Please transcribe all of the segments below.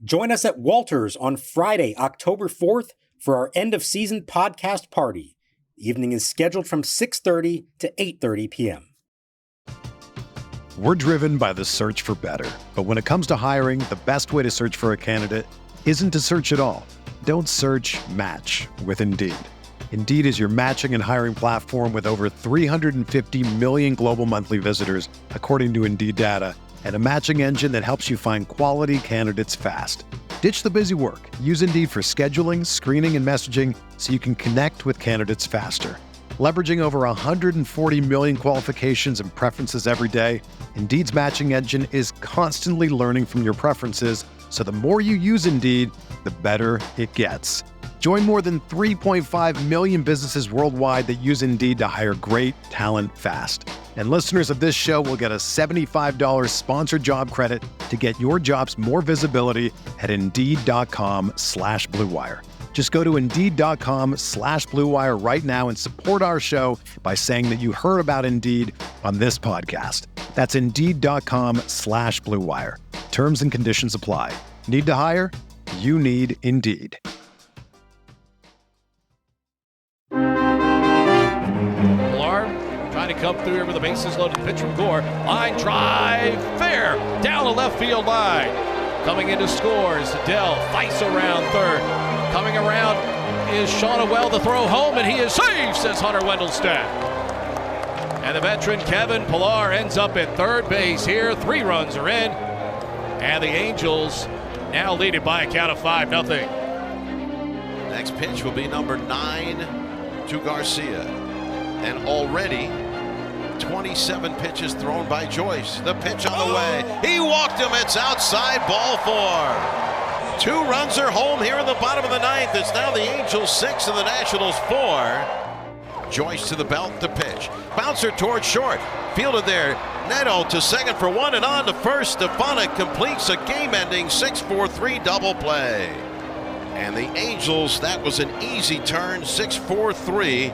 Join us at Walters on Friday, October 4th for our end-of-season podcast party. The evening is scheduled from 6:30 to 8:30 p.m. We're driven by the search for better. But when it comes to hiring, the best way to search for a candidate isn't to search at all. Don't search, match with Indeed. Indeed is your matching and hiring platform with over 350 million global monthly visitors, according to Indeed data, and a matching engine that helps you find quality candidates fast. Ditch the busy work. Use Indeed for scheduling, screening, and messaging so you can connect with candidates faster. Leveraging over 140 million qualifications and preferences every day, Indeed's matching engine is constantly learning from your preferences, so the more you use Indeed, the better it gets. Join more than 3.5 million businesses worldwide that use Indeed to hire great talent fast. And listeners of this show will get a $75 sponsored job credit to get your jobs more visibility at Indeed.com/Blue Wire. Just go to Indeed.com/Blue Wire right now and support our show by saying that you heard about Indeed on this podcast. That's Indeed.com/Blue Wire. Terms and conditions apply. Need to hire? You need Indeed. Trying to come through here with the bases loaded. Pitch from Gore. Line drive. Fair. Down the left field line. Coming in to score is Dell. Fights around third. Coming around is Shonawell. The throw home, and he is safe, says Hunter Wendelstedt. And the veteran Kevin Pillar ends up at third base here. 3 runs are in. And the Angels now lead it by a count of 5-0. Next pitch will be number 9 to Garcia. And already 27 pitches thrown by Joyce. The pitch on the way. He walked him. It's outside, ball 4. 2 runs are home here in the bottom of the 9th. It's now the Angels 6 and the Nationals 4. Joyce to the belt to pitch. Bouncer towards short. Fielded there. Neto to second for 1 and on to first. Stefanik completes a game-ending 6-4-3 double play. And the Angels, that was an easy turn, 6-4-3.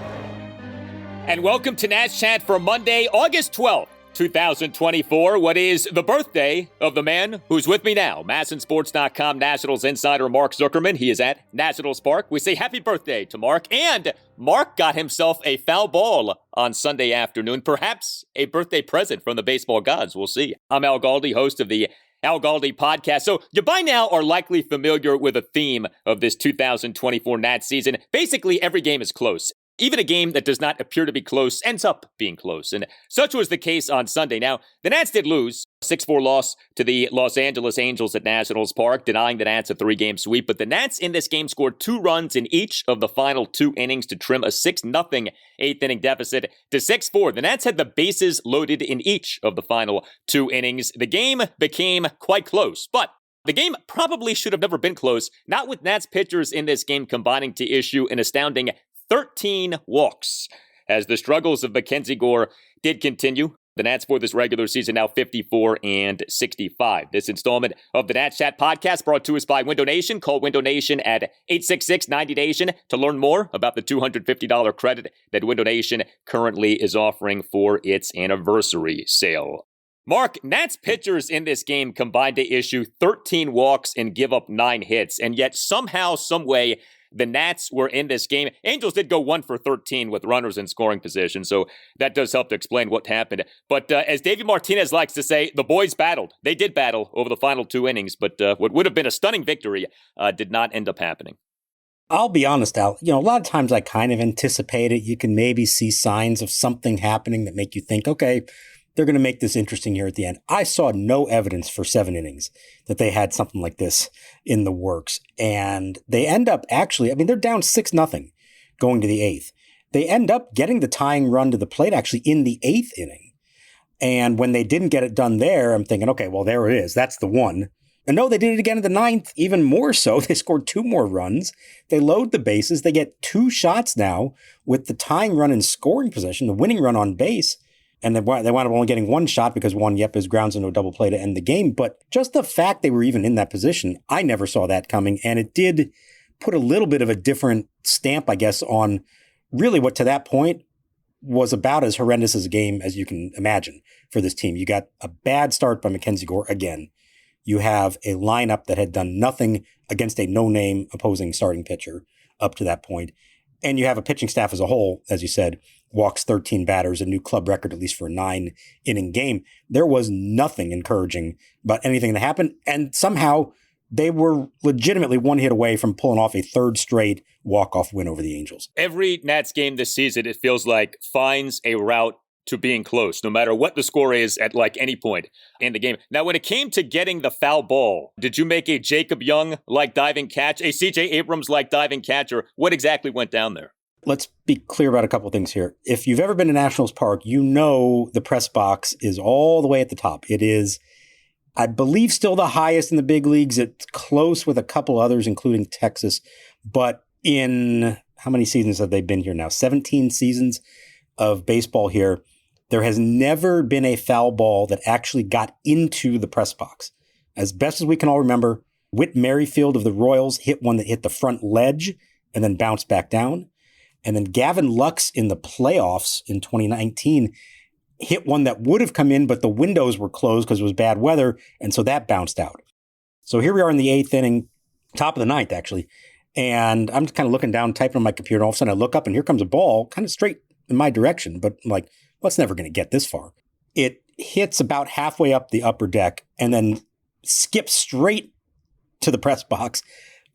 And welcome to Nats Chat for Monday, August 12th, 2024. What is the birthday of the man who's with me now, MASNsports.com Nationals insider Mark Zuckerman. He is at Nationals Park. We say happy birthday to Mark. And Mark got himself a foul ball on Sunday afternoon. Perhaps a birthday present from the baseball gods. We'll see. I'm Al Galdi, host of the Al Galdi podcast. So you by now are likely familiar with the theme of this 2024 Nats season. Basically, every game is close. Even a game that does not appear to be close ends up being close, and such was the case on Sunday. Now, the Nats did lose, 6-4 loss to the Los Angeles Angels at Nationals Park, denying the Nats a 3-game sweep, but the Nats in this game scored 2 runs in each of the final 2 innings to trim a 6-0 eighth-inning deficit to 6-4. The Nats had the bases loaded in each of the final 2 innings. The game became quite close, but the game probably should have never been close, not with Nats pitchers in this game combining to issue an astounding 13 walks, as the struggles of MacKenzie Gore did continue. The Nats for this regular season now 54-65. This installment of the Nats Chat podcast brought to us by Window Nation. Call Window Nation at 866-90Nation to learn more about the $250 credit that Window Nation currently is offering for its anniversary sale. Mark, Nats pitchers in this game combined to issue 13 walks and give up 9 hits, and yet somehow, someway, the Nats were in this game. Angels did go 1 for 13 with runners in scoring position, so that does help to explain what happened. But as Davey Martinez likes to say, the boys battled. They did battle over the final 2 innings, but what would have been a stunning victory did not end up happening. I'll be honest, Al. A lot of times I kind of anticipate it. You can maybe see signs of something happening that make you think, okay, they're going to make this interesting here at the end. I saw no evidence for 7 innings that they had something like this in the works. And they end up actually, they're down 6-0 going to the 8th. They end up getting the tying run to the plate actually in the 8th inning. And when they didn't get it done there, I'm thinking, okay, well, there it is. That's the one. And no, they did it again in the 9th, even more so. They scored 2 more runs. They load the bases. They get 2 shots now with the tying run in scoring position, the winning run on base. And they wound up only getting 1 shot because Juan Yepes grounds into a double play to end the game. But just the fact they were even in that position, I never saw that coming. And it did put a little bit of a different stamp, I guess, on really what to that point was about as horrendous as a game as you can imagine for this team. You got a bad start by MacKenzie Gore again. You have a lineup that had done nothing against a no-name opposing starting pitcher up to that point. And you have a pitching staff as a whole, as you said, walks 13 batters, a new club record, at least for a 9-inning game. There was nothing encouraging about anything that happened. And somehow they were legitimately one hit away from pulling off a third straight walk-off win over the Angels. Every Nats game this season, it feels like, finds a route to being close, no matter what the score is at like any point in the game. Now, when it came to getting the foul ball, did you make a Jacob Young-like diving catch, a CJ Abrams-like diving catch, or what exactly went down there? Let's be clear about a couple of things here. If you've ever been to Nationals Park, you know the press box is all the way at the top. It is, I believe, still the highest in the big leagues. It's close with a couple others, including Texas. But in how many seasons have they been here now? 17 seasons of baseball here. There has never been a foul ball that actually got into the press box. As best as we can all remember, Whit Merrifield of the Royals hit one that hit the front ledge and then bounced back down. And then Gavin Lux in the playoffs in 2019 hit one that would have come in, but the windows were closed because it was bad weather, and so that bounced out. So here we are in the 8th inning, top of the 9th, actually. And I'm just kind of looking down, typing on my computer, and all of a sudden I look up, and here comes a ball kind of straight in my direction. But I'm like, well, it's never going to get this far. It hits about halfway up the upper deck and then skips straight to the press box.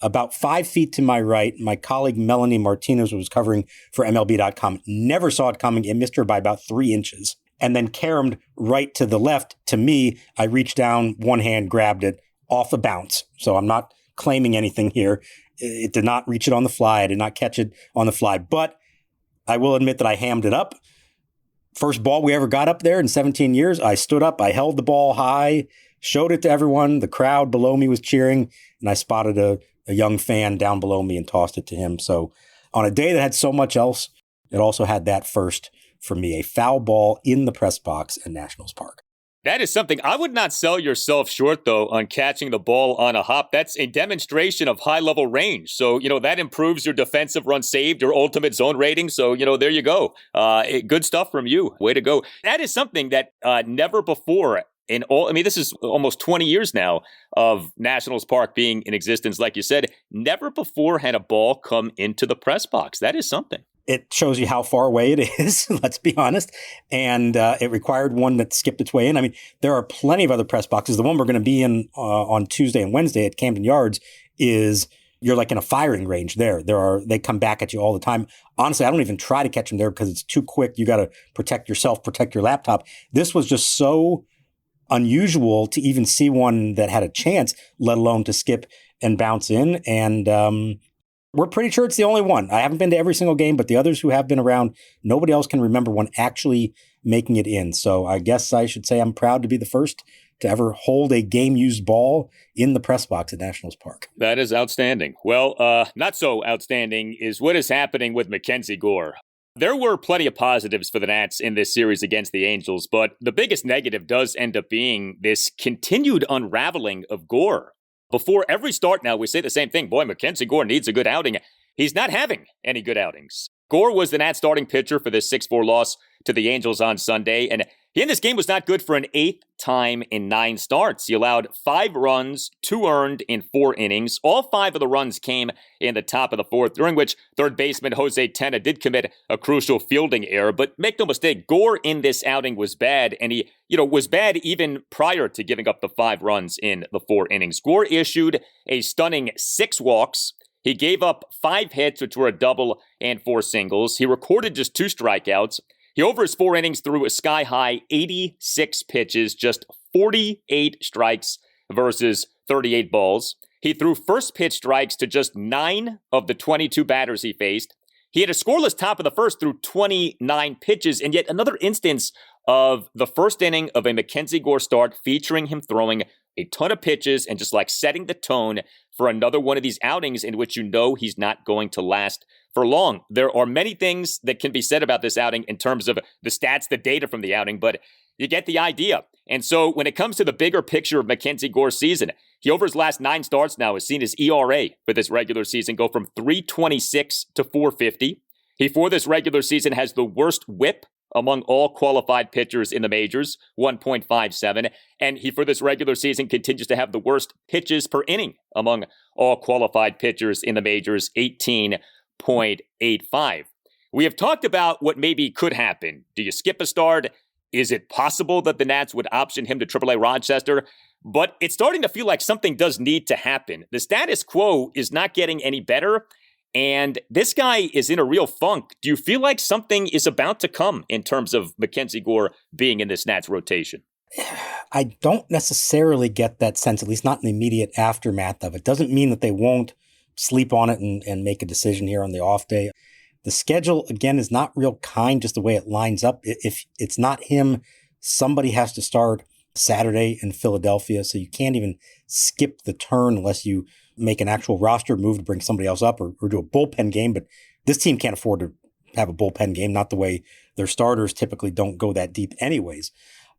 About 5 feet to my right, my colleague Melanie Martinez was covering for MLB.com. Never saw it coming. It missed her by about 3 inches. And then caromed right to the left to me. I reached down, one hand grabbed it off the bounce. So I'm not claiming anything here. It did not reach it on the fly. I did not catch it on the fly. But I will admit that I hammed it up. First ball we ever got up there in 17 years. I stood up. I held the ball high, showed it to everyone. The crowd below me was cheering. And I spotted a young fan down below me and tossed it to him. So on a day that had so much else, it also had that first for me, a foul ball in the press box at Nationals Park. That is something. I would not sell yourself short, though, on catching the ball on a hop. That's a demonstration of high-level range. So, that improves your defensive runs saved, your ultimate zone rating. So, there you go. Good stuff from you. Way to go. That is something that never before this is almost 20 years now of Nationals Park being in existence. Like you said, never before had a ball come into the press box. That is something. It shows you how far away it is, let's be honest. And it required one that skipped its way in. I mean, there are plenty of other press boxes. The one we're going to be in on Tuesday and Wednesday at Camden Yards is you're like in a firing range there. They come back at you all the time. Honestly, I don't even try to catch them there because it's too quick. You got to protect yourself, protect your laptop. This was just so unusual to even see one that had a chance, let alone to skip and bounce in. And we're pretty sure it's the only one. I haven't been to every single game, but the others who have been around, nobody else can remember one actually making it in. So I guess I should say I'm proud to be the first to ever hold a game-used ball in the press box at Nationals Park. That is outstanding. Well, not so outstanding is what is happening with MacKenzie Gore. There were plenty of positives for the Nats in this series against the Angels, but the biggest negative does end up being this continued unraveling of Gore. Before every start now, we say the same thing. Boy, MacKenzie Gore needs a good outing. He's not having any good outings. Gore was the Nats starting pitcher for this 6-4 loss to the Angels on Sunday, and he in this game was not good for an 8th time in 9 starts. He allowed 5 runs, 2 earned in 4 innings. All 5 of the runs came in the top of the 4th, during which third baseman Jose Tena did commit a crucial fielding error. But make no mistake, Gore in this outing was bad, and he was bad even prior to giving up the 5 runs in the 4 innings. Gore issued a stunning 6 walks. He gave up 5 hits, which were a double and 4 singles. He recorded just 2 strikeouts. He, over his 4 innings, threw a sky-high 86 pitches, just 48 strikes versus 38 balls. He threw first pitch strikes to just 9 of the 22 batters he faced. He had a scoreless top of the first through 29 pitches, and yet another instance of the first inning of a MacKenzie Gore start featuring him throwing a ton of pitches and just like setting the tone for another one of these outings in which he's not going to last for long. There are many things that can be said about this outing in terms of the stats, the data from the outing, but you get the idea. And so when it comes to the bigger picture of MacKenzie Gore's season, he over his last 9 starts now has seen his ERA for this regular season go from 3.26 to 4.50. He, for this regular season, has the worst whip among all qualified pitchers in the majors, 1.57. And he, for this regular season, continues to have the worst pitches per inning among all qualified pitchers in the majors, 18.85. We have talked about what maybe could happen. Do you skip a start? Is it possible that the Nats would option him to AAA Rochester? But it's starting to feel like something does need to happen. The status quo is not getting any better, and this guy is in a real funk. Do you feel like something is about to come in terms of MacKenzie Gore being in this Nats rotation? I don't necessarily get that sense, at least not in the immediate aftermath of it. Doesn't mean that they won't sleep on it and make a decision here on the off day. The schedule, again, is not real kind, just the way it lines up. If it's not him, somebody has to start Saturday in Philadelphia, so you can't even skip the turn unless you make an actual roster move to bring somebody else up or do a bullpen game. But this team can't afford to have a bullpen game, not the way their starters typically don't go that deep anyways.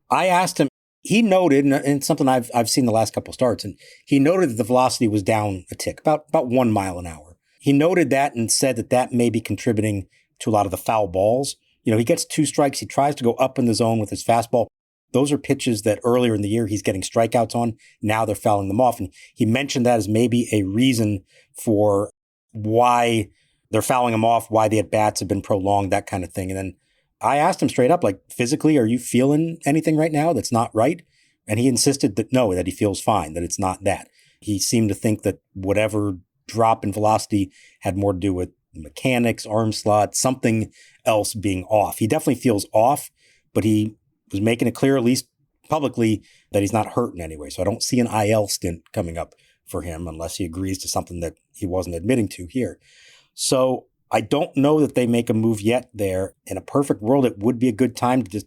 I asked him, he noted, and something I've seen the last couple starts, and he noted that the velocity was down a tick, about 1 mile an hour. He noted that and said that may be contributing to a lot of the foul balls. He gets 2 strikes. He tries to go up in the zone with his fastball. Those are pitches that earlier in the year he's getting strikeouts on. Now they're fouling them off. And he mentioned that as maybe a reason for why they're fouling him off, why the at-bats have been prolonged, that kind of thing. And then I asked him straight up, like, physically, are you feeling anything right now that's not right? And he insisted that no, that he feels fine, that it's not that. He seemed to think that whatever drop in velocity had more to do with mechanics, arm slot, something else being off. He definitely feels off, but he was making it clear, at least publicly, that he's not hurt in any way. So I don't see an IL stint coming up for him unless he agrees to something that he wasn't admitting to here. So I don't know that they make a move yet there. In a perfect world, it would be a good time to just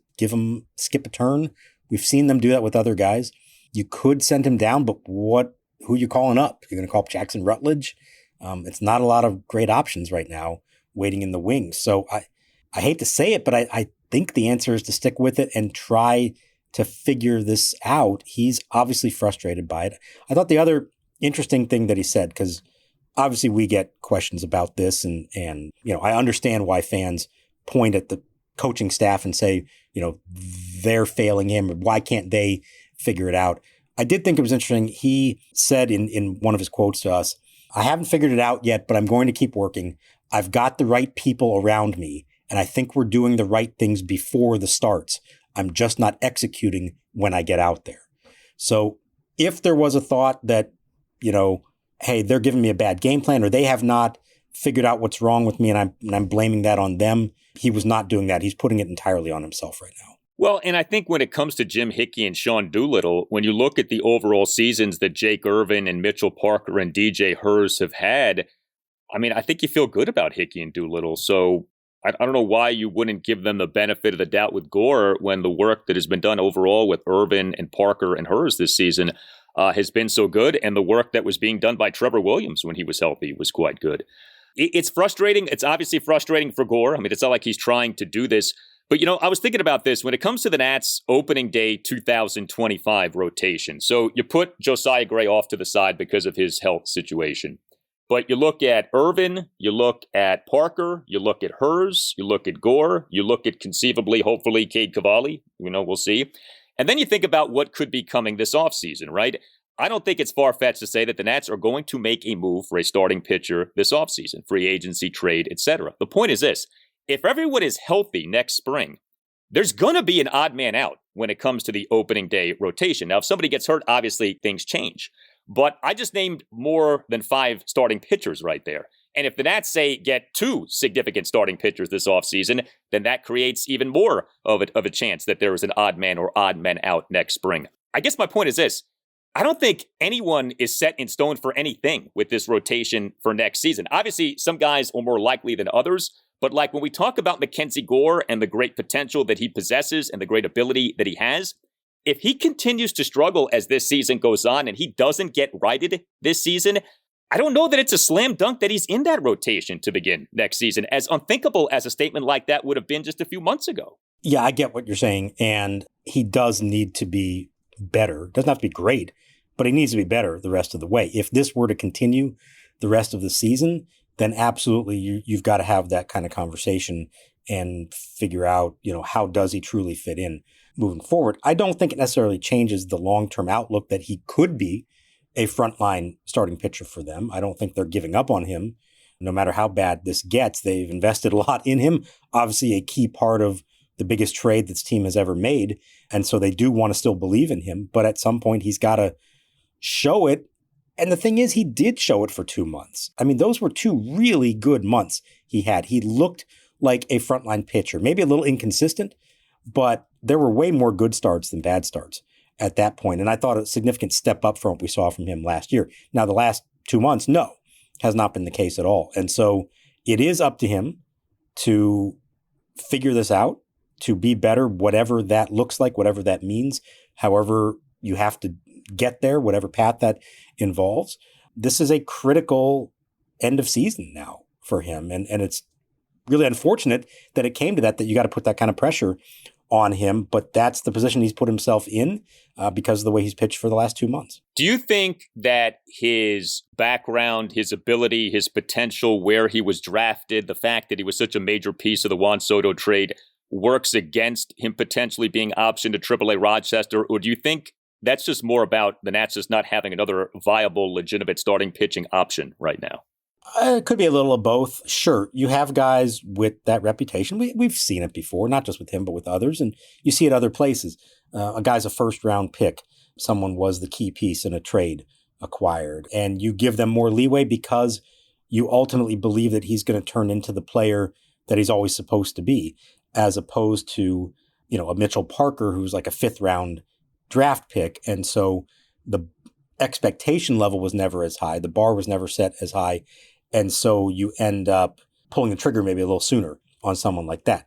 skip a turn. We've seen them do that with other guys. You could send him down, but who are you calling up? You're going to call up Jackson Rutledge? It's not a lot of great options right now waiting in the wings. So I hate to say it, but I think the answer is to stick with it and try to figure this out. He's obviously frustrated by it. I thought the other interesting thing that he said, because obviously we get questions about this and I understand why fans point at the coaching staff and say, they're failing him. Why can't they figure it out? I did think it was interesting. He said in one of his quotes to us, I haven't figured it out yet, but I'm going to keep working. I've got the right people around me, and I think we're doing the right things before the starts. I'm just not executing when I get out there. So if there was a thought that, hey, they're giving me a bad game plan or they have not figured out what's wrong with me and I'm blaming that on them, he was not doing that. He's putting it entirely on himself right now. Well, and I think when it comes to Jim Hickey and Sean Doolittle, when you look at the overall seasons that Jake Irvin and Mitchell Parker and DJ Hurst have had, I think you feel good about Hickey and Doolittle. So I don't know why you wouldn't give them the benefit of the doubt with Gore when the work that has been done overall with Irvin and Parker and Hurst this season has been so good. And the work that was being done by Trevor Williams when he was healthy was quite good. It's frustrating. It's obviously frustrating for Gore. It's not like he's trying to do this. But, I was thinking about this when it comes to the Nats opening day 2025 rotation. So you put Josiah Gray off to the side because of his health situation. But you look at Irvin, you look at Parker, you look at Hurst, you look at Gore, you look at conceivably, hopefully, Cade Cavalli. We'll see. And then you think about what could be coming this offseason, right? I don't think it's far-fetched to say that the Nats are going to make a move for a starting pitcher this offseason, free agency, trade, etc. The point is this. If everyone is healthy next spring, there's going to be an odd man out when it comes to the opening day rotation. Now, if somebody gets hurt, obviously things change. But I just named more than 5 starting pitchers right there. And if the Nats, say, get 2 significant starting pitchers this offseason, then that creates even more of a chance that there is an odd man or odd men out next spring. I guess my point is this. I don't think anyone is set in stone for anything with this rotation for next season. Obviously, some guys are more likely than others. But like when we talk about MacKenzie Gore and the great potential that he possesses and the great ability that he has, if he continues to struggle as this season goes on and he doesn't get righted this season, I don't know that it's a slam dunk that he's in that rotation to begin next season, as unthinkable as a statement like that would have been just a few months ago. Yeah, I get what you're saying. And he does need to be better. Doesn't have to be great, but he needs to be better the rest of the way. If this were to continue the rest of the season, then absolutely you've got to have that kind of conversation and figure out, how does he truly fit in moving forward. I don't think it necessarily changes the long-term outlook that he could be a frontline starting pitcher for them. I don't think they're giving up on him. No matter how bad this gets, they've invested a lot in him. Obviously, a key part of the biggest trade this team has ever made. And so they do want to still believe in him. But at some point, he's got to show it. And the thing is, he did show it for 2 months. I mean, those were 2 really good months he had. He looked like a frontline pitcher, maybe a little inconsistent, but there were way more good starts than bad starts at that point. And I thought a significant step up from what we saw from him last year. Now, the last 2 months, no, has not been the case at all. And so it is up to him to figure this out, to be better, whatever that looks like, whatever that means, however you have to get there, whatever path that involves. This is a critical end of season now for him. And it's really unfortunate that it came to that you got to put that kind of pressure on him. But that's the position he's put himself in because of the way he's pitched for the last 2 months. Do you think that his background, his ability, his potential, where he was drafted, the fact that he was such a major piece of the Juan Soto trade works against him potentially being optioned to AAA Rochester? Or do you think that's just more about the Nats just not having another viable, legitimate starting pitching option right now? It could be a little of both. Sure, you have guys with that reputation. We've seen it before, not just with him, but with others. And you see it other places. A guy's a first-round pick. Someone was the key piece in a trade acquired. And you give them more leeway because you ultimately believe that he's going to turn into the player that he's always supposed to be, as opposed to, a Mitchell Parker who's like a 5th-round draft pick. And so the expectation level was never as high. The bar was never set as high. And so you end up pulling the trigger maybe a little sooner on someone like that.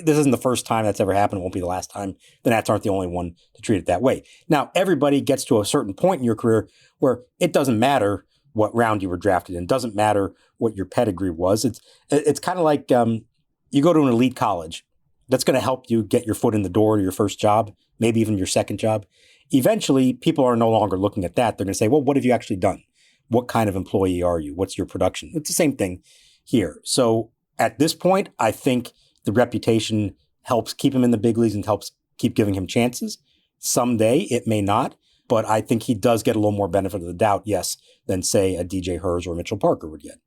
This isn't the first time that's ever happened. It won't be the last time. The Nats aren't the only one to treat it that way. Now, everybody gets to a certain point in your career where it doesn't matter what round you were drafted in. It doesn't matter what your pedigree was. It's kind of like you go to an elite college. That's going to help you get your foot in the door to your first job, maybe even your second job. Eventually, people are no longer looking at that. They're going to say, well, what have you actually done? What kind of employee are you? What's your production? It's the same thing here. So at this point, I think the reputation helps keep him in the big leagues and helps keep giving him chances. Someday it may not, but I think he does get a little more benefit of the doubt, yes, than say a DJ Hurst or Mitchell Parker would get.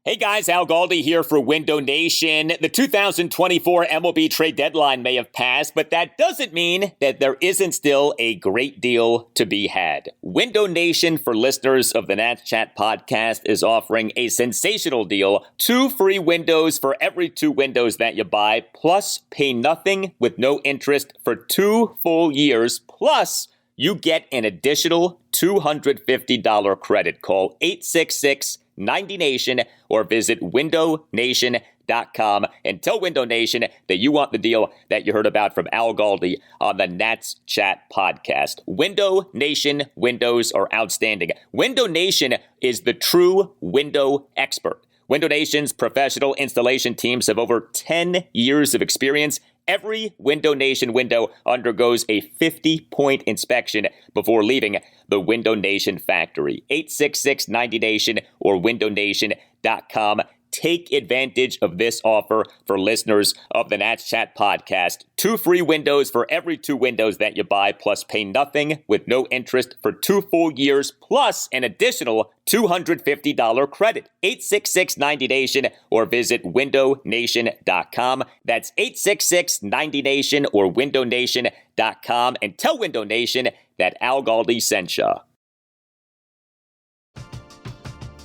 Hey guys, Al Galdi here for Window Nation. The 2024 MLB trade deadline may have passed, but that doesn't mean that there isn't still a great deal to be had. Window Nation, for listeners of the Nats Chat podcast, is offering a sensational deal. 2 free windows for every 2 windows that you buy, plus pay nothing with no interest for 2 full years, plus you get an additional $250 credit. Call 866-90Nation or visit windownation.com and tell Window Nation that you want the deal that you heard about from Al Galdi on the Nats Chat podcast. Window Nation windows are outstanding. Window Nation is the true window expert. Window Nation's professional installation teams have over 10 years of experience. Every Window Nation window undergoes a 50-point inspection before leaving the Window Nation factory. 866-90Nation or windownation.com. Take advantage of this offer for listeners of the Nats Chat podcast. 2 free windows for every 2 windows that you buy, plus pay nothing with no interest for 2 full years, plus an additional $250 credit. 866-90Nation or visit windownation.com. That's 866-90Nation or windownation.com, and tell Window Nation that Al Galdi sent ya.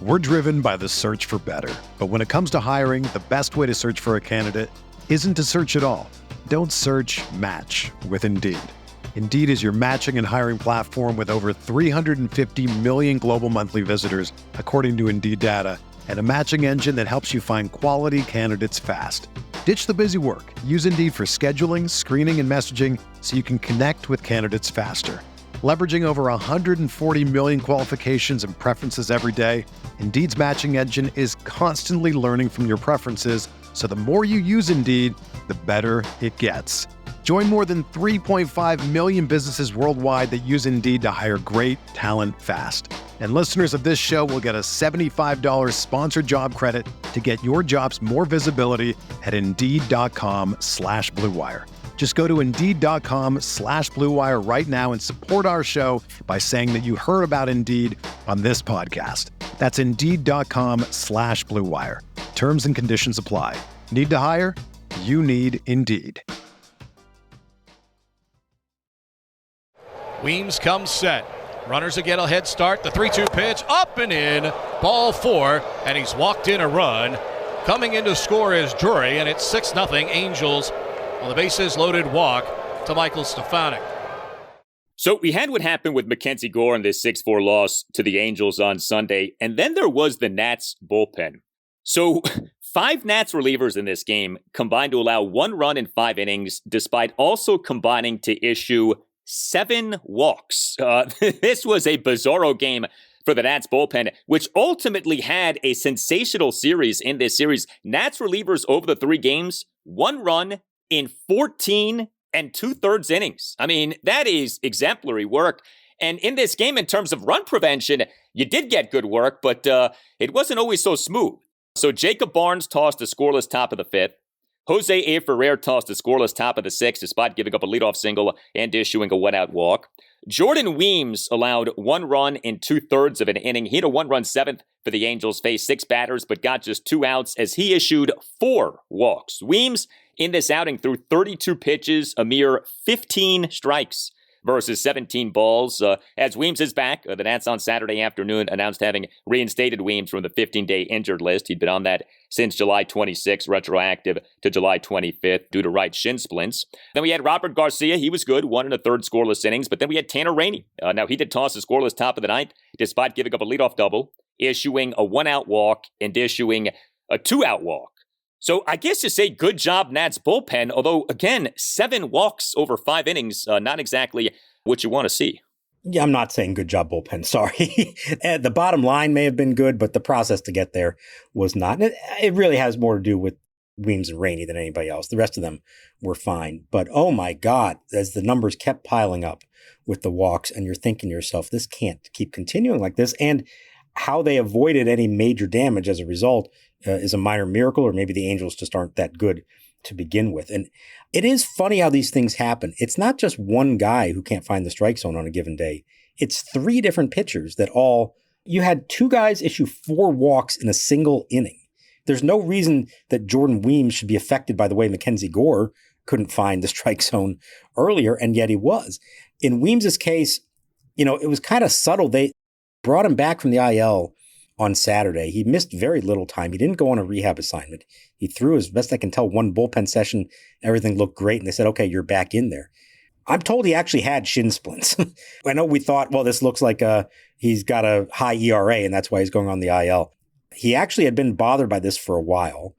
We're driven by the search for better. But when it comes to hiring, the best way to search for a candidate isn't to search at all. Don't search, match with Indeed. Indeed is your matching and hiring platform with over 350 million global monthly visitors, according to Indeed data, and a matching engine that helps you find quality candidates fast. Ditch the busy work. Use Indeed for scheduling, screening, and messaging so you can connect with candidates faster. Leveraging over 140 million qualifications and preferences every day, Indeed's matching engine is constantly learning from your preferences, so the more you use Indeed, the better it gets. Join more than 3.5 million businesses worldwide that use Indeed to hire great talent fast. And listeners of this show will get a $75 sponsored job credit to get your jobs more visibility at Indeed.com/Blue Wire. Just go to Indeed.com/Blue Wire right now and support our show by saying that you heard about Indeed on this podcast. That's Indeed.com/Blue Wire. Terms and conditions apply. Need to hire? You need Indeed. Weems comes set. Runners will get a head start. The 3-2 pitch up and in. Ball 4, and he's walked in a run. Coming in to score is Drury, and it's 6-0 Angels on the bases loaded walk to Michael Stefanik. So we had what happened with MacKenzie Gore in this 6-4 loss to the Angels on Sunday, and then there was the Nats bullpen. So 5 Nats relievers in this game combined to allow 1 run in 5 innings, despite also combining to issue 7 walks. This was a bizarro game for the Nats bullpen, which ultimately had a sensational series in this series. Nats relievers over the 3 games, 1 run in 14 2/3 innings. I mean, that is exemplary work. And in this game, in terms of run prevention, you did get good work, but it wasn't always so smooth. So Jacob Barnes tossed a scoreless top of the 5th. Jose A. Ferrer tossed a scoreless top of the 6th, despite giving up a leadoff single and issuing a 1-out walk. Jordan Weems allowed 1 run in 2/3 of an inning. He had a 1-run 7th for the Angels, faced 6 batters, but got just 2 outs as he issued 4 walks. Weems in this outing threw 32 pitches, a mere 15 strikes versus 17 balls. As Weems is back, the Nats on Saturday afternoon announced having reinstated Weems from the 15-day injured list. He'd been on that since July 26, retroactive to July 25th due to right shin splints. Then we had Robert Garcia. He was good, 1 1/3 scoreless innings. But then we had Tanner Rainey. Now, he did toss a scoreless top of the 9th, despite giving up a leadoff double, issuing a 1-out walk and issuing a 2-out walk. So I guess you say good job, Nats bullpen, although, again, 7 walks over 5 innings, not exactly what you want to see. Yeah, I'm not saying good job, bullpen. Sorry. The bottom line may have been good, but the process to get there was not. It really has more to do with Weems and Rainey than anybody else. The rest of them were fine. But, oh, my God, as the numbers kept piling up with the walks, and you're thinking to yourself, this can't keep continuing like this. And how they avoided any major damage as a result is a minor miracle, or maybe the Angels just aren't that good to begin with. And it is funny how these things happen. It's not just one guy who can't find the strike zone on a given day. It's 3 different pitchers that you had 2 guys issue 4 walks in a single inning. There's no reason that Jordan Weems should be affected by the way MacKenzie Gore couldn't find the strike zone earlier, and yet he was. In Weems's case, it was kind of subtle. They brought him back from the IL on Saturday. He missed very little time. He didn't go on a rehab assignment. He threw, as best I can tell, 1 bullpen session. Everything looked great. And they said, okay, you're back in there. I'm told he actually had shin splints. I know we thought, well, this looks like he's got a high ERA and that's why he's going on the IL. He actually had been bothered by this for a while.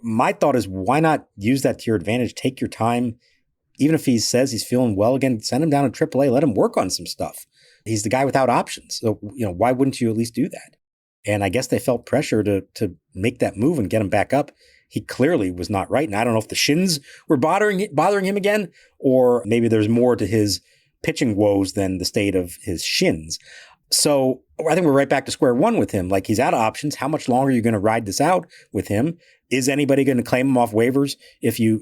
My thought is, why not use that to your advantage? Take your time. Even if he says he's feeling well again, send him down to AAA. Let him work on some stuff. He's the guy without options. So, why wouldn't you at least do that? And I guess they felt pressure to make that move and get him back up. He clearly was not right. And I don't know if the shins were bothering him again, or maybe there's more to his pitching woes than the state of his shins. So I think we're right back to square one with him. Like, he's out of options. How much longer are you going to ride this out with him? Is anybody going to claim him off waivers if you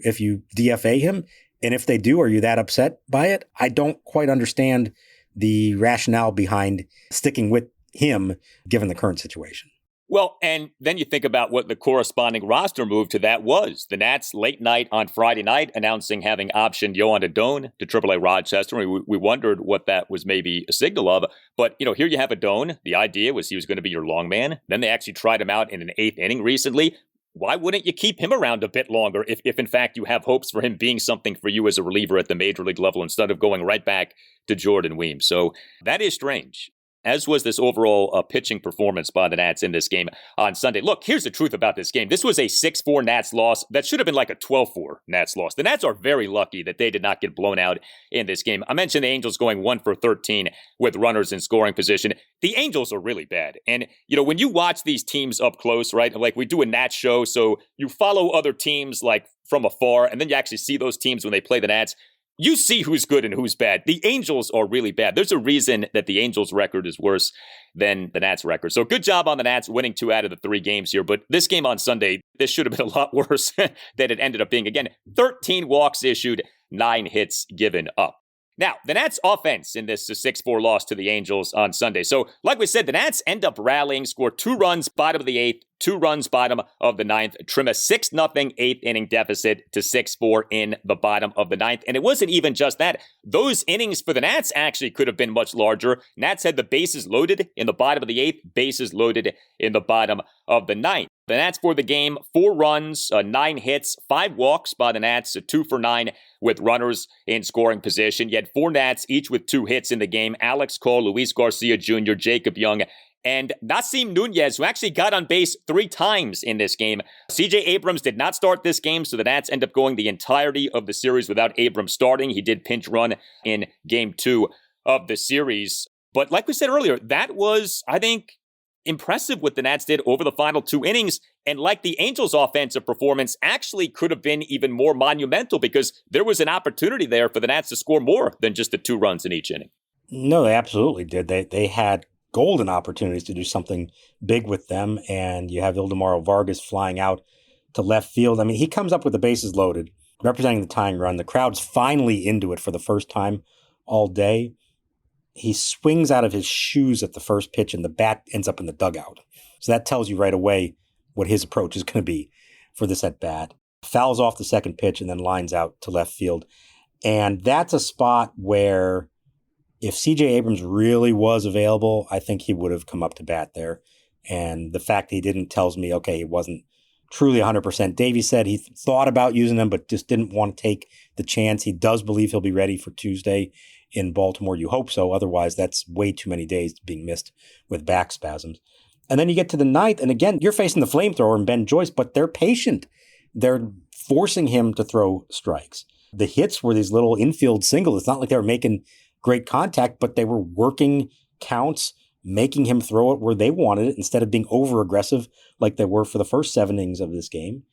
DFA him? And if they do, are you that upset by it? I don't quite understand the rationale behind sticking with him given the current situation. Well, and then you think about what the corresponding roster move to that was. The Nats late night on Friday night announcing having optioned Yohan Adon to AAA Rochester. We wondered what that was maybe a signal of. But, here you have Adon. The idea was he was going to be your long man. Then they actually tried him out in an 8th inning recently. Why wouldn't you keep him around a bit longer if in fact you have hopes for him being something for you as a reliever at the major league level instead of going right back to Jordan Weems? So that is strange. as was this overall pitching performance by the Nats in this game on Sunday. Look, here's the truth about this game. This was a 6-4 Nats loss that should have been like a 12-4 Nats loss. The Nats are very lucky that they did not get blown out in this game. I mentioned the Angels going 1 for 13 with runners in scoring position. The Angels are really bad. And, when you watch these teams up close, right, like we do a Nats show, so you follow other teams like from afar, and then you actually see those teams when they play the Nats. You see who's good and who's bad. The Angels are really bad. There's a reason that the Angels' record is worse than the Nats' record. So good job on the Nats winning 2 out of the 3 games here. But this game on Sunday, this should have been a lot worse than it ended up being. Again, 13 walks issued, 9 hits given up. Now, the Nats offense in this 6-4 loss to the Angels on Sunday. So, like we said, the Nats end up rallying, score 2 runs, bottom of the 8th, 2 runs, bottom of the 9th, trim a 6-0 8th inning deficit to 6-4 in the bottom of the 9th. And it wasn't even just that. Those innings for the Nats actually could have been much larger. Nats had the bases loaded in the bottom of the 8th, bases loaded in the bottom of the 9th. The Nats for the game, 4 runs, 9 hits, 5 walks by the Nats, 2 for 9 with runners in scoring position. You had 4 Nats, each with 2 hits in the game. Alex Cole, Luis Garcia Jr., Jacob Young, and Nasim Nunez, who actually got on base 3 times in this game. CJ Abrams did not start this game, so the Nats end up going the entirety of the series without Abrams starting. He did pinch run in Game 2 of the series. But like we said earlier, that was, I think, impressive what the Nats did over the final 2 innings. And like the Angels' offensive performance actually could have been even more monumental because there was an opportunity there for the Nats to score more than just the 2 runs in each inning. No, they absolutely did. They had golden opportunities to do something big with them. And you have Ildemaro Vargas flying out to left field. I mean, he comes up with the bases loaded, representing the tying run. The crowd's finally into it for the first time all day. He swings out of his shoes at the first pitch and the bat ends up in the dugout. So that tells you right away what his approach is going to be for this at bat. Fouls off the second pitch and then lines out to left field. And that's a spot where if CJ Abrams really was available, I think he would have come up to bat there. And the fact he didn't tells me, okay, he wasn't truly 100%. Davey said he thought about using him, but just didn't want to take the chance. He does believe he'll be ready for Tuesday in Baltimore. You hope so. Otherwise, that's way too many days being missed with back spasms. And then you get to the 9th, and again, you're facing the flamethrower and Ben Joyce, but they're patient. They're forcing him to throw strikes. The hits were these little infield singles. It's not like they were making great contact, but they were working counts, making him throw it where they wanted it instead of being over-aggressive like they were for the first 7 innings of this game.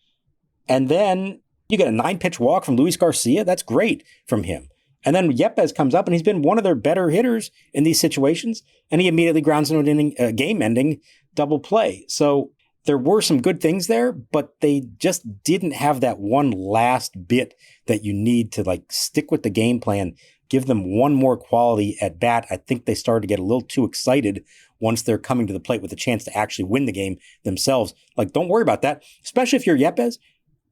And then you get a 9-pitch walk from Luis Garcia. That's great from him. And then Yepez comes up, and he's been one of their better hitters in these situations, and he immediately grounds into an game-ending double play. So there were some good things there, but they just didn't have that one last bit that you need to stick with the game plan, give them one more quality at bat. I think they started to get a little too excited once they're coming to the plate with a chance to actually win the game themselves. Don't worry about that, especially if you're Yepez.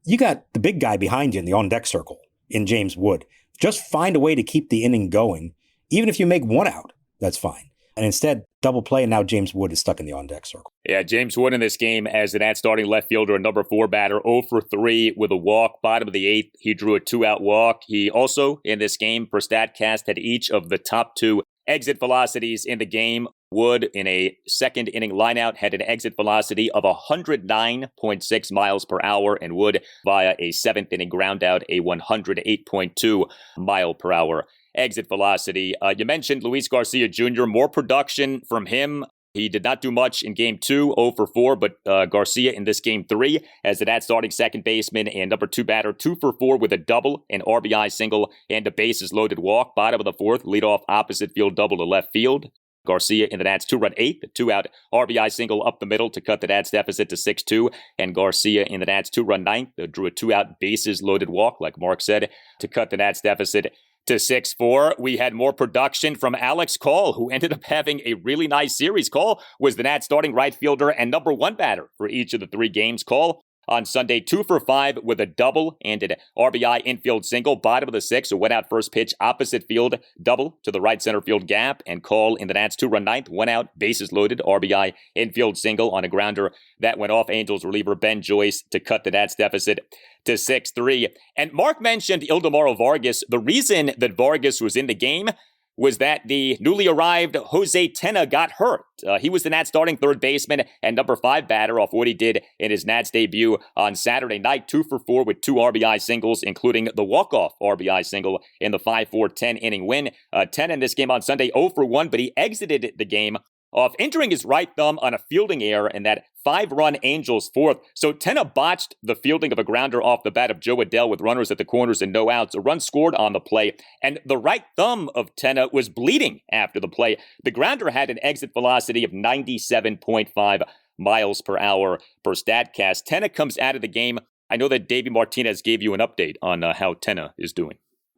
You got the big guy behind you in the on-deck circle in James Wood. Just find a way to keep the inning going. Even if you make 1 out, that's fine. And instead, double play, and now James Wood is stuck in the on-deck circle. Yeah, James Wood in this game as the Nats starting left fielder, number 4 batter, 0 for 3 with a walk. Bottom of the 8th, he drew a 2-out walk. He also, in this game, per StatCast, had each of the top 2 exit velocities in the game. Wood, in a second inning lineout, had an exit velocity of 109.6 miles per hour, and Wood, via a 7th inning groundout, a 108.2 mile per hour exit velocity. You mentioned Luis Garcia Jr., more production from him. He did not do much in Game 2, 0 for 4, but Garcia in this Game 3 as the Nats starting second baseman and number 2 batter, 2 for 4 with a double, an RBI single, and a bases loaded walk. Bottom of the 4th, leadoff opposite field double to left field. Garcia in the Nats 2-run 8th, a 2-out RBI single up the middle to cut the Nats deficit to 6-2. And Garcia in the Nats 2-run 9th, drew a 2-out bases loaded walk, like Mark said, to cut the Nats deficit to 6-4. We had more production from Alex Cole, who ended up having a really nice series. Cole was the Nats starting right fielder and number 1 batter for each of the 3 games. Cole on Sunday, 2 for 5 with a double and an RBI infield single. Bottom of the 6th, a went out first pitch, opposite field, double to the right center field gap. And Cole in the Nats 2-run 9th, 1 out, bases loaded, RBI infield single on a grounder that went off Angels reliever Ben Joyce to cut the Nats deficit to 6-3. And Mark mentioned Ildemaro Vargas. The reason that Vargas was in the game, was that the newly arrived Jose Tena got hurt. He was the Nats starting third baseman and number 5 batter off what he did in his Nats debut on Saturday night. 2 for 4 with 2 RBI singles, including the walk-off RBI single in the 5-4 10-inning win. Tena in this game on Sunday 0 for 1, but he exited the game off injuring his right thumb on a fielding error in that 5-run Angels fourth. So Tena botched the fielding of a grounder off the bat of Joe Adell with runners at the corners and no outs. A run scored on the play, and the right thumb of Tena was bleeding after the play. The grounder had an exit velocity of 97.5 miles per hour per StatCast. Tena comes out of the game. I know that Davey Martinez gave you an update on how Tena is doing.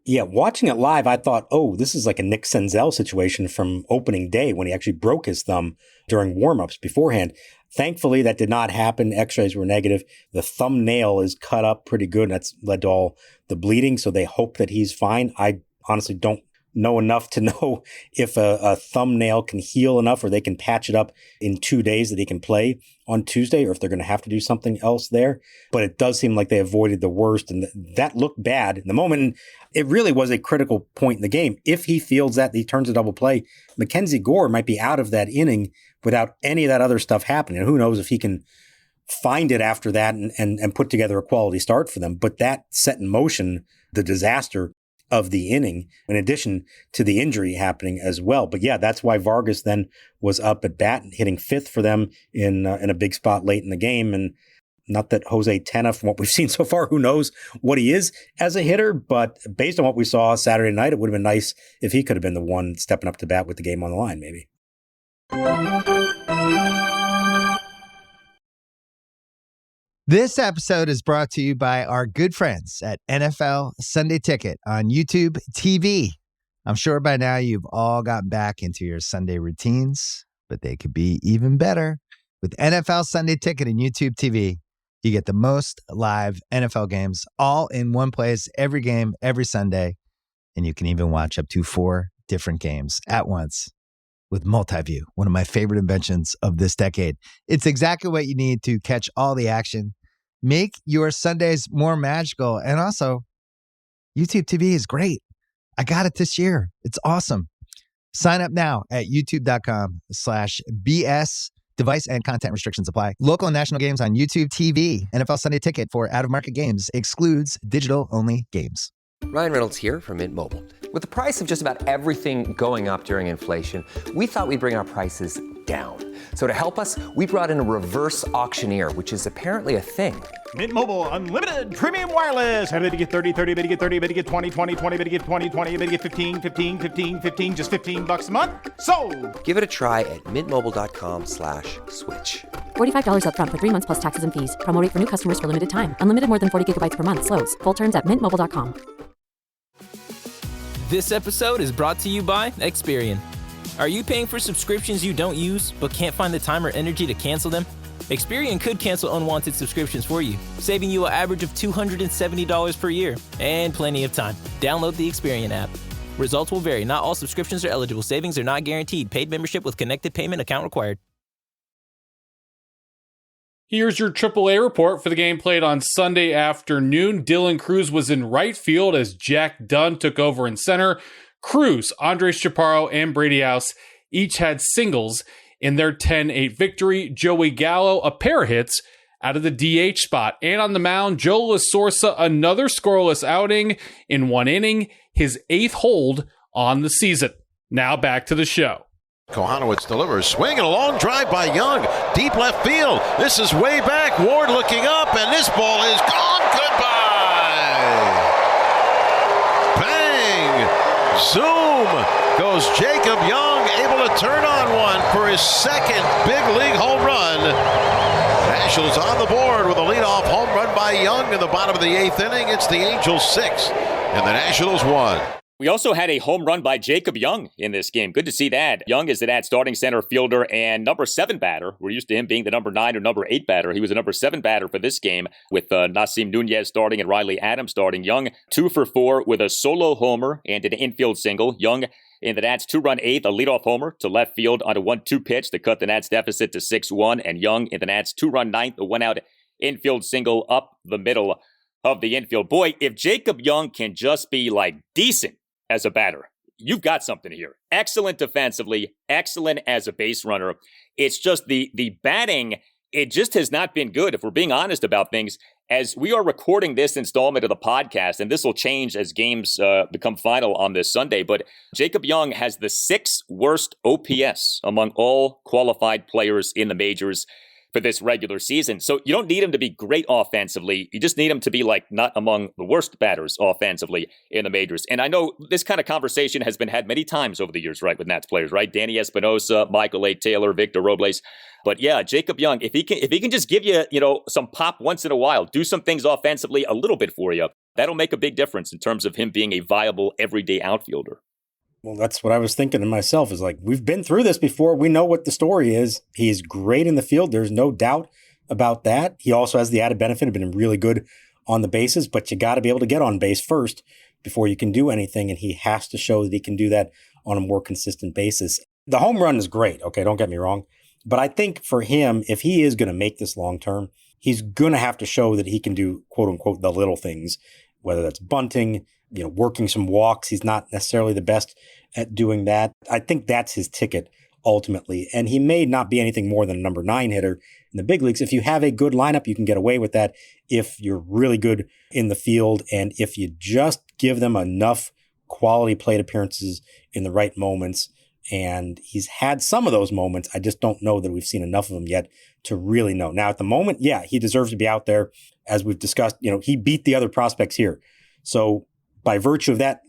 Yeah, watching it live, I thought, oh, this is like a Nick Senzel situation from opening day when he actually broke his thumb during warmups beforehand. Thankfully, that did not happen. X-rays were negative. The thumbnail is cut up pretty good, and that's led to all the bleeding, so they hope that he's fine. I honestly don't know enough to know if a thumbnail can heal enough or they can patch it up in 2 days that he can play on Tuesday, or if they're going to have to do something else there. But it does seem like they avoided the worst, and that looked bad in the moment. It really was a critical point in the game. If he feels that he turns a double play, MacKenzie Gore might be out of that inning without any of that other stuff happening. And who knows if he can find it after that and put together a quality start for them. But that set in motion the disaster of the inning, in addition to the injury happening as well. But yeah, that's why Vargas then was up at bat and hitting 5th for them in a big spot late in the game. And not that Jose Tena, from what we've seen so far, who knows what he is as a hitter, but based on what we saw Saturday night, it would have been nice if he could have been the one stepping up to bat with the game on the line, maybe. This episode is brought to you by our good friends at NFL Sunday Ticket on YouTube TV. I'm sure by now you've all gotten back into your Sunday routines, but they could be even better. With NFL Sunday Ticket and YouTube TV, you get the most live NFL games all in one place, every game, every Sunday, and you can even watch up to 4 different games at once with Multiview, one of my favorite inventions of this decade. It's exactly what you need to catch all the action. Make your Sundays more magical. And also, YouTube TV is great. I got it this year. It's awesome. Sign up now at youtube.com/BS. Device and content restrictions apply. Local and national games on YouTube TV. NFL Sunday Ticket for out-of-market games excludes digital-only games. Ryan Reynolds here from Mint Mobile. With the price of just about everything going up during inflation, we thought we'd bring our prices down. So to help us, we brought in a reverse auctioneer, which is apparently a thing. Mint Mobile Unlimited Premium Wireless. How to get 30, 30, bit to get 30, bit to get 20, 20, 20, bit to get 20, 20, bit to get 15, 15, 15, 15, just $15 a month? Sold! Give it a try at mintmobile.com/switch. $45 up front for 3 months plus taxes and fees. Promo rate for new customers for limited time. Unlimited more than 40 gigabytes per month. Slows full terms at mintmobile.com. This episode is brought to you by Experian. Are you paying for subscriptions you don't use but can't find the time or energy to cancel them? Experian could cancel unwanted subscriptions for you, saving you an average of $270 per year and plenty of time. Download the Experian app. Results will vary. Not all subscriptions are eligible. Savings are not guaranteed. Paid membership with connected payment account required. Here's your AAA report for the game played on Sunday afternoon. Dylan Cruz was in right field as Jack Dunn took over in center. Cruz, Andres Chaparro, and Brady House each had singles in their 10-8 victory. Joey Gallo, a pair of hits out of the DH spot. And on the mound, Joe La Sorsa, another scoreless outing in 1 inning, his 8th hold on the season. Now back to the show. Kohanowitz delivers, swing and a long drive by Young, deep left field. This is way back. Ward looking up, and this ball is gone. Goodbye. Bang! Zoom goes Jacob Young, able to turn on one for his 2nd big league home run. Nationals on the board with a leadoff home run by Young in the bottom of the 8th inning. It's the Angels 6 and the Nationals 1. We also had a home run by Jacob Young in this game. Good to see that. Young is the Nats starting center fielder and number 7 batter. We're used to him being the number 9 or number 8 batter. He was a number 7 batter for this game with Nasim Nunez starting and Riley Adams starting. Young 2 for 4 with a solo homer and an infield single. Young in the Nats 2-run 8th, a leadoff homer to left field on a 1-2 pitch to cut the Nats deficit to 6-1. And Young in the Nats 2-run 9th, a 1-out infield single up the middle of the infield. Boy, if Jacob Young can just be like decent as a batter, you've got something here. Excellent defensively, excellent as a base runner. It's just the batting, it just has not been good, if we're being honest about things. As we are recording this installment of the podcast, and this will change as games become final on this Sunday, but Jacob Young has the 6th worst OPS among all qualified players in the majors for this regular season. So you don't need him to be great offensively. You just need him to be like not among the worst batters offensively in the majors. And I know this kind of conversation has been had many times over the years, right, with Nats players, right? Danny Espinosa, Michael A. Taylor, Victor Robles. But yeah, Jacob Young, if he can just give you, some pop once in a while, do some things offensively a little bit for you, that'll make a big difference in terms of him being a viable everyday outfielder. Well, that's what I was thinking to myself, is like, we've been through this before. We know what the story is. He's great in the field. There's no doubt about that. He also has the added benefit of being really good on the bases, but you got to be able to get on base first before you can do anything. And he has to show that he can do that on a more consistent basis. The home run is great. Okay, don't get me wrong. But I think for him, if he is going to make this long term, he's going to have to show that he can do, quote unquote, the little things, whether that's bunting, working some walks. He's not necessarily the best at doing that. I think that's his ticket ultimately. And he may not be anything more than a number 9 hitter in the big leagues. If you have a good lineup, you can get away with that if you're really good in the field. And if you just give them enough quality plate appearances in the right moments. And he's had some of those moments. I just don't know that we've seen enough of them yet to really know. Now, at the moment, yeah, he deserves to be out there. As we've discussed, he beat the other prospects here. So by virtue of that,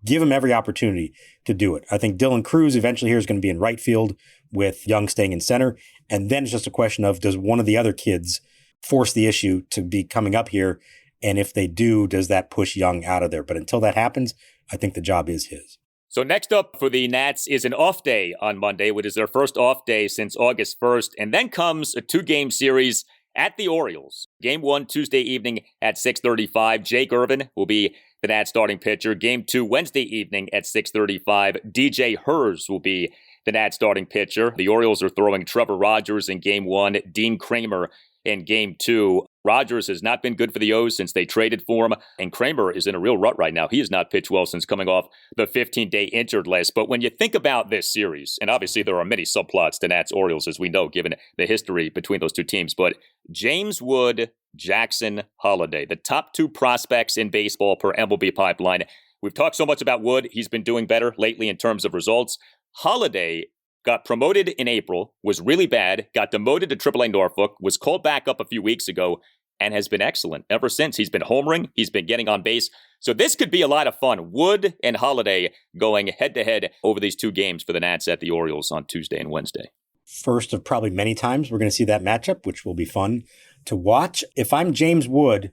give him every opportunity to do it. I think Dylan Cruz eventually here is going to be in right field with Young staying in center. And then it's just a question of, does one of the other kids force the issue to be coming up here? And if they do, does that push Young out of there? But until that happens, I think the job is his. So next up for the Nats is an off day on Monday, which is their first off day since August 1st. And then comes a 2-game series at the Orioles. Game 1 Tuesday evening at 6:35. Jake Irvin will be the Nats starting pitcher. Game 2 Wednesday evening at 6:35. DJ Hers will be the Nats starting pitcher. The Orioles are throwing Trevor Rogers in Game 1, Dean Kramer in Game 2. Rogers has not been good for the O's since they traded for him, and Kramer is in a real rut right now. He has not pitched well since coming off the 15-day injured list. But when you think about this series, and obviously there are many subplots to Nats-Orioles, as we know, given the history between those two teams, but James Wood, Jackson Holliday, the top 2 prospects in baseball per MLB Pipeline. We've talked so much about Wood. He's been doing better lately in terms of results. Holliday got promoted in April, was really bad, got demoted to AAA Norfolk, was called back up a few weeks ago, and has been excellent ever since. He's been homering, he's been getting on base. So this could be a lot of fun. Wood and Holliday going head-to-head over these 2 games for the Nats at the Orioles on Tuesday and Wednesday. First of probably many times we're going to see that matchup, which will be fun to watch. If I'm James Wood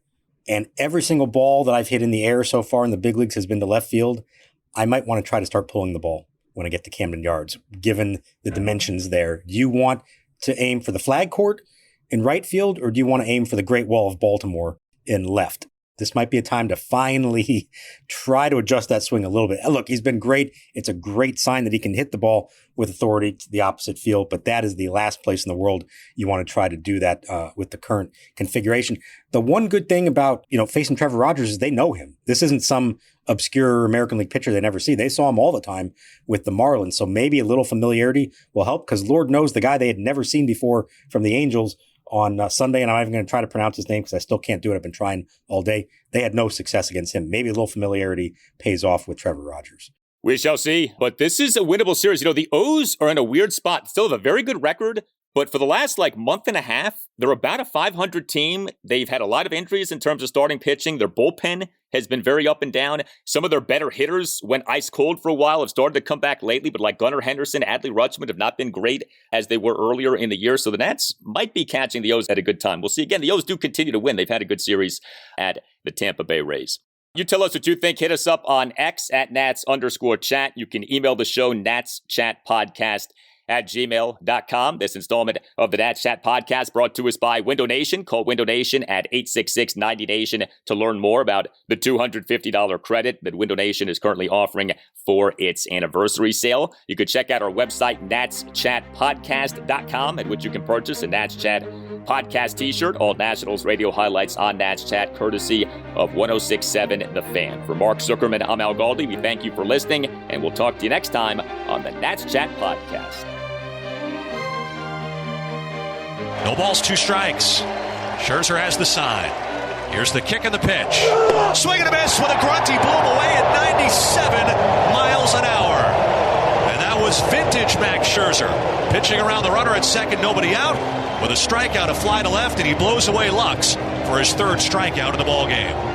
and every single ball that I've hit in the air so far in the big leagues has been to left field, I might want to try to start pulling the ball when I get to Camden Yards, given the dimensions there. Do you want to aim for the flag court in right field, or do you want to aim for the Great Wall of Baltimore in left? This might be a time to finally try to adjust that swing a little bit. Look, he's been great. It's a great sign that he can hit the ball with authority to the opposite field, but that is the last place in the world you want to try to do that with the current configuration. The one good thing about, facing Trevor Rogers is they know him. This isn't some obscure American League pitcher they never see. They saw him all the time with the Marlins, so maybe a little familiarity will help, because Lord knows the guy they had never seen before from the Angels on Sunday, and I'm not even going to try to pronounce his name because I still can't do it. I've been trying all day. They had no success against him. Maybe a little familiarity pays off with Trevor Rogers. We shall see. But this is a winnable series. The O's are in a weird spot. Still have a very good record, but for the last month and a half, they're about a 500 team. They've had a lot of injuries in terms of starting pitching. Their bullpen has been very up and down. Some of their better hitters went ice cold for a while, have started to come back lately, but like Gunnar Henderson, Adley Rutschman have not been great as they were earlier in the year. So the Nats might be catching the O's at a good time. We'll see. Again, the O's do continue to win. They've had a good series at the Tampa Bay Rays. You tell us what you think. Hit us up on X at Nats_chat. You can email the show, natschatpodcast@gmail.com. This installment of the Nats Chat Podcast brought to us by Window Nation. Call Window Nation at 866-90Nation to learn more about the $250 credit that Window Nation is currently offering for its anniversary sale. You could check out our website, natschatpodcast.com, at which you can purchase a Nats Chat podcast t-shirt, all Nationals radio highlights on Nats Chat, courtesy of 106.7 The Fan. For Mark Zuckerman, I'm Al Galdi. We thank you for listening, and we'll talk to you next time on the Nats Chat podcast. No balls, 2 strikes. Scherzer has the sign. Here's the kick and the pitch. Swing and a miss with a grunt. He blew him away at 97 miles an hour. And that was vintage Max Scherzer. Pitching around the runner at second, nobody out. With a strikeout, a fly to left, and he blows away Lux for his 3rd strikeout in the ballgame.